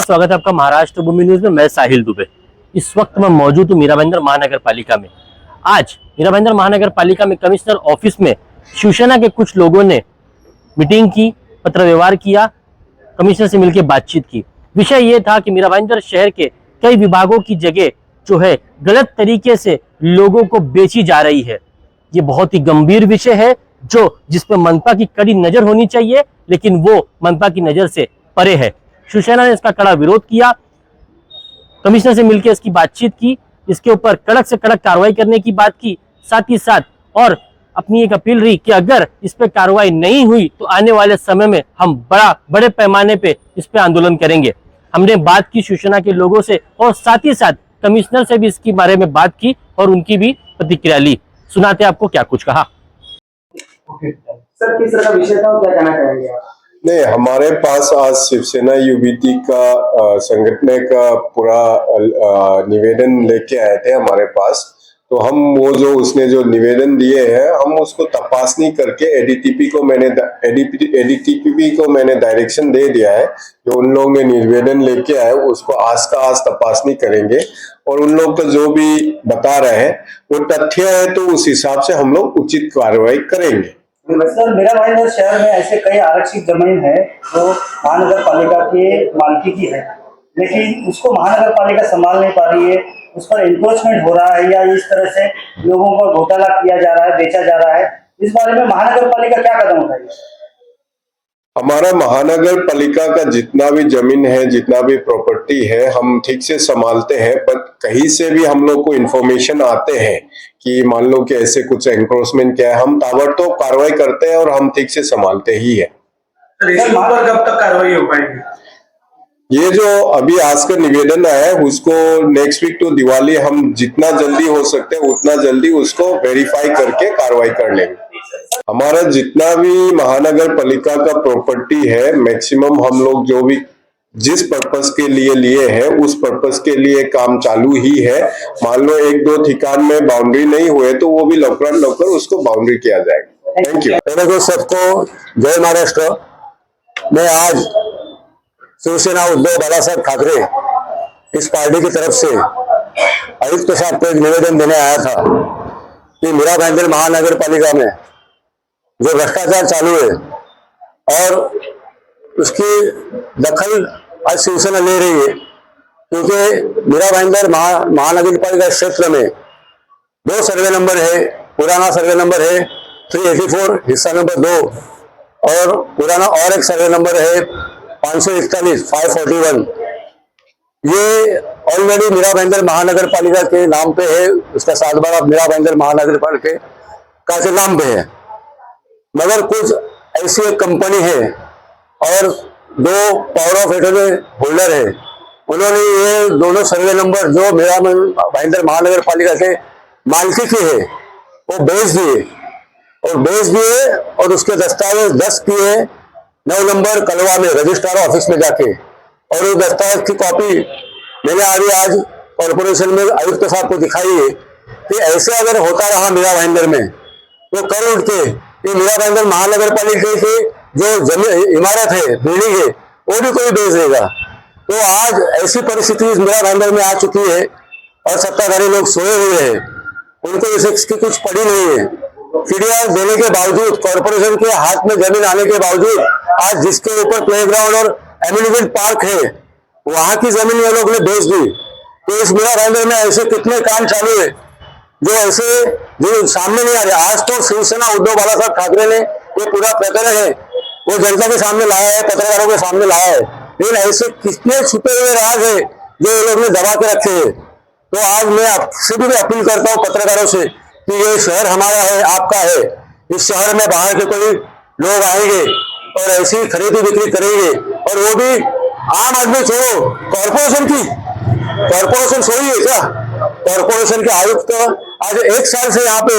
स्वागत है आपका महाराष्ट्र भूमि न्यूज में। मैं साहिल दुबे। इस वक्त मैं मौजूद हूँ मीरा भाईंदर महानगर पालिका में। आज मीरा भाईंदर महानगर पालिका में कमिश्नर ऑफिस में शिवसेना के कुछ लोगों ने मीटिंग की, पत्र व्यवहार किया, कमिश्नर से मिलकर बातचीत की। विषय ये था कि मीरा भाईंदर शहर के कई विभागों की जगह जो है गलत तरीके से लोगों को बेची जा रही है। ये बहुत ही गंभीर विषय है जिस पर मनपा की कड़ी नजर होनी चाहिए, लेकिन वो मनपा की नजर से परे है। शिवसेना ने इसका कड़ा विरोध किया, कमिश्नर से मिलकर इसकी बातचीत की, इसके ऊपर कड़क से कड़क कार्रवाई करने की बात की, साथ ही साथ और अपनी एक अपील रही कि अगर इस पे कार्रवाई नहीं हुई तो आने वाले समय में हम बड़े पैमाने पे इस पे आंदोलन करेंगे। हमने बात की शिवसेना के लोगों से और साथ ही साथ कमिश्नर से भी इसके बारे में बात की और उनकी भी प्रतिक्रिया ली। सुनाते आपको क्या कुछ कहा। सर, किस तरह का विषय था, क्या कहना चाहेंगे आप? नहीं, हमारे पास आज शिवसेना यूबीटी का संगठन का पूरा निवेदन लेके आए थे हमारे पास। तो हम वो जो उसने जो निवेदन दिए हैं हम उसको तपासनी करके एडीटीपी को मैंने डायरेक्शन दे दिया है। जो उन लोगों ने निवेदन लेके आए उसको आज का आज तपासनी करेंगे और उन लोग तो जो भी बता रहे हैं वो तथ्य है तो उस हिसाब से हम लोग उचित कार्रवाई करेंगे। सर, मीरा भाईंदर शहर में ऐसे कई आरक्षित जमीन है जो महानगर पालिका के मालिकी की है, लेकिन उसको महानगर पालिका संभाल नहीं पा रही है। उस पर एनक्रोचमेंट हो रहा है या इस तरह से लोगों का घोटाला किया जा रहा है, बेचा जा रहा है। इस बारे में महानगर पालिका क्या कदम उठाएगी? हमारा महानगर पालिका का जितना भी जमीन है, जितना भी प्रॉपर्टी है, हम ठीक से संभालते हैं। पर कहीं से भी हम लोग को इन्फॉर्मेशन आते हैं कि मान लो कि ऐसे कुछ एनक्रोचमेंट क्या है, हम ताबड़तोड़ कार्रवाई करते हैं और हम ठीक से संभालते ही है। कब तक कार्रवाई हो पाएगी? ये जो अभी आज का निवेदन आया है उसको नेक्स्ट वीक टू दिवाली हम जितना जल्दी हो सकते हैं उतना जल्दी उसको वेरीफाई करके कार्रवाई कर लेंगे। हमारा जितना भी महानगर पालिका का प्रॉपर्टी है मैक्सिमम हम लोग जो भी जिस पर्पस के लिए लिए हैं उस पर्पस के लिए काम चालू ही है। मान लो एक दो ठिकान में बाउंड्री नहीं हुए तो वो भी लवकर उसको बाउंड्री किया जाएगा। Thank you. पहले सबको जय महाराष्ट्र। मैं आज शिवसेना उद्धव बालासाहेब ठाकरे इस पार्टी की तरफ से आयुक्त साहब को एक निवेदन देने आया था कि मीरा भाईंदर महानगर पालिका में जो भ्रष्टाचार चालू है और उसकी दखल आज शिवसेना ले रही है, क्योंकि मीरा भाईंदर महानगर पालिका क्षेत्र में 2 सर्वे नंबर है। पुराना सर्वे नंबर है 384 हिस्सा नंबर 2 और पुराना और एक सर्वे नंबर है 541 ये ऑलरेडी मीरा भाईंदर महानगर पालिका के नाम पे है। उसका 7 बार अब मीरा भाईंदर महानगर पालिका के नाम पे है, मगर कुछ ऐसी एक कंपनी है और 2 पावर ऑफ अटॉर्नी होल्डर है। उन्होंने ये दोनों सर्वे नंबर जो मीरा भाईंदर महानगर पालिका के मालिकी के है वो बेच दिए और उसके दस्तावेज 10 किए 9 नंबर कलवा में रजिस्ट्रार ऑफिस में जाके, और उस दस्तावेज की कॉपी मैंने आज कॉर्पोरेशन में आयुक्त साहब को दिखाई है कि ऐसे अगर होता रहा मीरा भाईंदर में तो कल उठ के ये मीरा भाईंदर महानगर पालिका की जो जमीन इमारत है, बिल्डिंग है, वो भी कोई बेच देगा। तो आज ऐसी परिस्थिति मीरा भाईंदर में आ चुकी है और सत्ताधारी लोग सोए हुए हैं, उनको इसकी कुछ पड़ी नहीं है। सीढ़ियां देने के बावजूद, कॉर्पोरेशन के हाथ में जमीन आने के बावजूद आज जिसके ऊपर प्लेग्राउंड और एम्यूनिमेंट पार्क है वहां की जमीन ये लोग ने बेच दी। तो इस मीरा भाईंदर में ऐसे कितने काम चालू है जो सामने नहीं आ रहे। आज तो शिवसेना उद्धव बालासाहेब ठाकरे ने ये पूरा प्रकरण है वो जनता के सामने लाया है, पत्रकारों के सामने लाया है, लेकिन ऐसे कितने छुपे हुए राज है जो ये लोग ने दबा के रखे हैं। तो आज मैं आपसे भी अपील करता हूँ पत्रकारों से कि ये शहर हमारा है, आपका है। इस शहर में बाहर के कोई लोग आएंगे और ऐसी खरीदी बिक्री करेंगे, और वो भी आम आदमी छोड़ो, कॉर्पोरेशन सोई है क्या? कॉर्पोरेशन के आयुक्त आज 1 साल से यहाँ पे,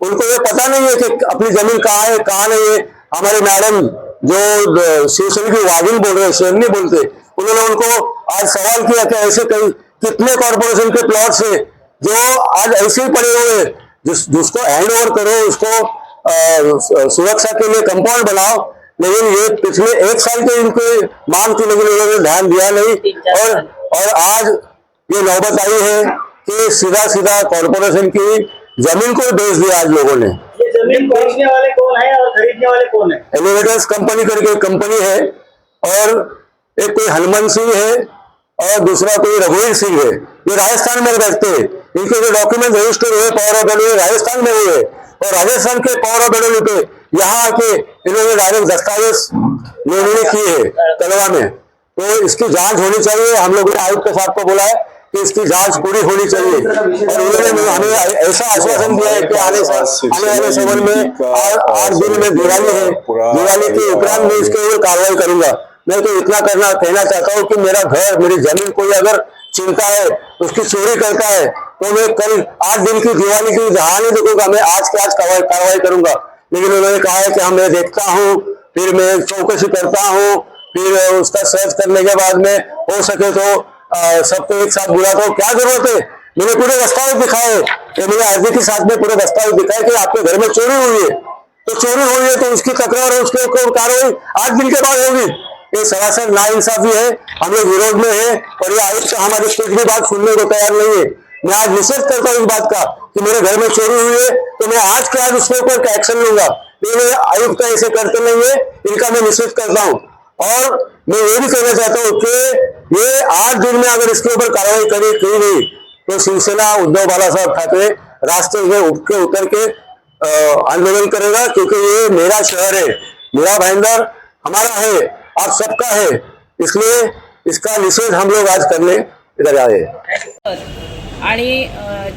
उनको ये पता नहीं है कि अपनी जमीन कहाँ है कहाँ नहीं है। हमारे मैडम जो शिवसेना की वागिन बोल रहे, शेरनी बोलते, उन्होंने उनको आज सवाल किया कि ऐसे कितने कॉर्पोरेशन के प्लॉट्स है जो आज ऐसे ही पड़े हुए, जिसको हैंड ओवर करो, उसको सुरक्षा के लिए कंपाउंड बनाओ, लेकिन ये पिछले 1 साल के इनकी मांग थी, लेकिन उन्होंने ध्यान दिया नहीं। और आज ये नौबत आई है कि सीधा कॉर्पोरेशन की जमीन को बेच दिया आज लोगों ने। ये जमीन बेचने वाले कौन है और खरीदने वाले कौन है? एलिवेटर्स कंपनी करके एक कंपनी है, और एक कोई हनुमान सिंह है और दूसरा कोई रघुवीर सिंह है। ये राजस्थान में रहते हैं। इनके जो डॉक्यूमेंट रजिस्टर हुए पावर ऑफ अटॉर्नी राजस्थान में हुए, और राजस्थान के पावर ऑफ अटॉर्नी पे यहाँ आके इन्होंने डायरेक्ट दस्तावेज लेने किए है तलवा में। तो इसकी जांच होनी चाहिए। हम लोगों ने आयुक्त साहब को बोला है कि इसकी जांच पूरी होनी चाहिए, और उन्होंने हमें ऐसा आश्वासन दिया है कि आने वाले समय में 8 दिन में दिवाली है, दिवाली के उपरांत मैं इसके ऊपर कार्रवाई करूंगा। मैं तो इतना कहना चाहता हूँ कि मेरा घर, मेरी जमीन कोई अगर चिंता है, उसकी चोरी करता है, तो मैं कल 8 दिन की दिवाली की जहाँ नहीं देखूंगा, मैं आज के आज कार्रवाई करूंगा। लेकिन उन्होंने कहा है कि हम मैं देखता हूँ, फिर मैं चौकसी करता हूँ, फिर उसका सर्च करने के बाद में हो सके तो सबको एक साथ बुलाता हूँ। क्या जरूरत है? मैंने पूरे दस्तावेज दिखाए, मैंने अर्जी के साथ में पूरे दस्तावेज दिखाए कि आपके घर में चोरी हुई है, तो चोरी हुई है तो उसकी तकरार और उसके ऊपर कार्रवाई 8 दिन के बाद होगी। ये सरासर नाइंसाफी है। हम लोग विरोध में है, और ये आयुक्त हमारी कुछ भी बात सुनने को तैयार नहीं है। मैं आज निषेध करता हूँ इस बात का कि मेरे घर में चोरी हुई है, तो मैं आज के आज उसके ऊपर एक्शन लूंगा। लेकिन आयुक्त ऐसे करते नहीं है, इनका मैं निषेध करता हूँ। और मैं ये भी कहना चाहता हूँ कि ये 8 दिन में अगर इसके ऊपर कार्रवाई की गई तो शिवसेना उद्धव बाला साहब ठाकरे रास्ते में उतर के आंदोलन करेगा, क्योंकि ये मेरा शहर है, मेरा भाईंदर हमारा है, आप सबका है। इसलिए इसका निषेध हम लोग आज करने इधर आए। आणि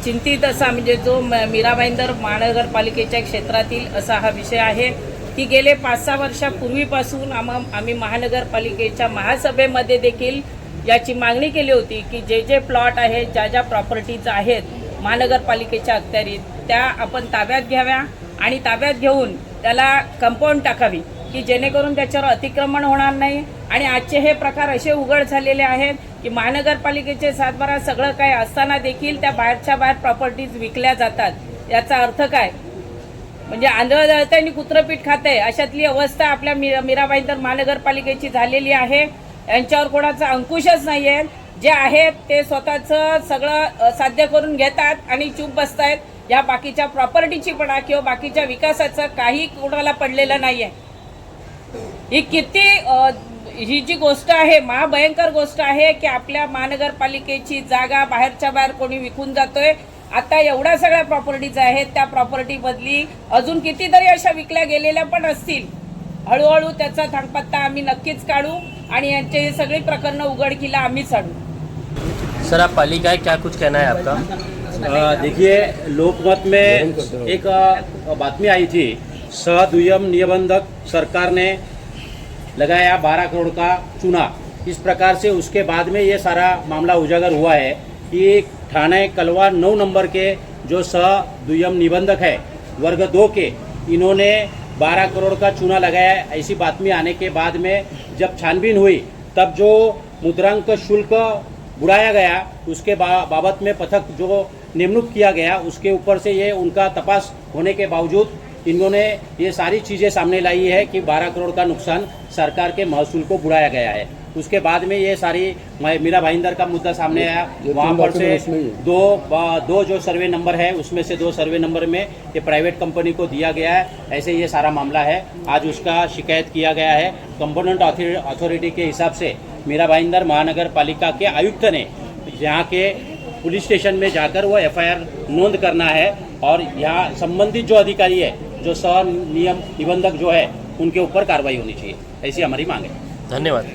चिंतित असा म्हणजे जो मीरा भाईंदर महानगरपालिकेच्या क्षेत्रातील असा हा विषय आहे की गेले 5-6 वर्षापूर्वीपासून आम्ही महानगरपालिकेच्या महासभेमध्ये देखील याची मागणी केली होती की जे प्लॉट आहेत, ज्या प्रॉपर्टीज आहेत महानगरपालिकेच्या अखत्यारीत, त्या आपण ताब्यात घ्याव्या आणि ताब्यात घेऊन त्याला कंपाऊंड टाकावी की जेणेकरून त्याच्यावर अतिक्रमण होणार नाही। आणि आजचे हे प्रकार असे उघड झालेले आहेत की महानगरपालिकेचे सातबारा सगळं काय असताना देखील त्या बाहेरच्या बाहेर प्रॉपर्टीज विकल्या जातात। याचा अर्थ काय? म्हणजे आंधळ जळतंय आणि कुत्रं पीठ खातंय अशातली अवस्था आपल्या मीरा भाईंदर महानगरपालिकेची झालेली आहे। यांच्यावर कोणाचा अंकुशच नाही आहे। जे आहेत ते स्वतःचं सगळं साध्य करून घेतात आणि चूप बसतायत। या बाकीच्या प्रॉपर्टीची पण किंवा बाकीच्या विकासाचं काही कोणाला पडलेलं नाही आहे। ही किती ही जी गोष्ट आहे महाभयंकर गोष्ट आहे की आपल्या महानगरपालिकेची जागा बाहेरच्या बाहेर कोणी विकून जातोय। आता एवढ्या सगळ्या प्रॉपर्टीज आहेत, त्या प्रॉपर्टी बदली अजून कितीतरी अशा विकल्या गेलेल्या पण असतील। हळूहळू त्याचा थांगपत्ता आम्ही नक्कीच काढू आणि यांचे सगळी प्रकरणं उघडकीला आम्हीच आणू। सर, आप पालिका है, क्या कुछ कहना है आपका? देखिए, लोकमत में एक बातमी आई थी, सह-दुय्यम निबंधक सरकार ने लगाया 12 करोड़ का चूना। इस प्रकार से उसके बाद में ये सारा मामला उजागर हुआ है कि ठाणे कलवा 9 नंबर के जो सह-दुय्यम निबंधक है वर्ग 2 के, इन्होंने 12 करोड़ का चूना लगाया। ऐसी बातमी आने के बाद में जब छानबीन हुई तब जो मुद्रांक शुल्क बुढ़ाया गया उसके बाबत में पथक जो नियुक्त किया गया उसके ऊपर से ये उनका तपास होने के बावजूद इन्होंने ये सारी चीज़ें सामने लाई है कि 12 करोड़ का नुकसान सरकार के महसूल को बुढ़ाया गया है। उसके बाद में ये सारी मीरा भाईंदर का मुद्दा सामने आया। वहाँ पर से दो जो सर्वे नंबर है उसमें से 2 सर्वे नंबर में ये प्राइवेट कंपनी को दिया गया है। ऐसे ये सारा मामला है। आज उसका शिकायत किया गया है। कंपोनेंट अथॉरिटी के हिसाब से मीरा भाईंदर महानगर पालिका के आयुक्त ने यहाँ के पुलिस स्टेशन में जाकर वो FIR नोंद करना है और यहाँ संबंधित जो अधिकारी है, जो सह निबंधक जो है, उनके ऊपर कार्रवाई होनी चाहिए। ऐसी हमारी मांग है। धन्यवाद।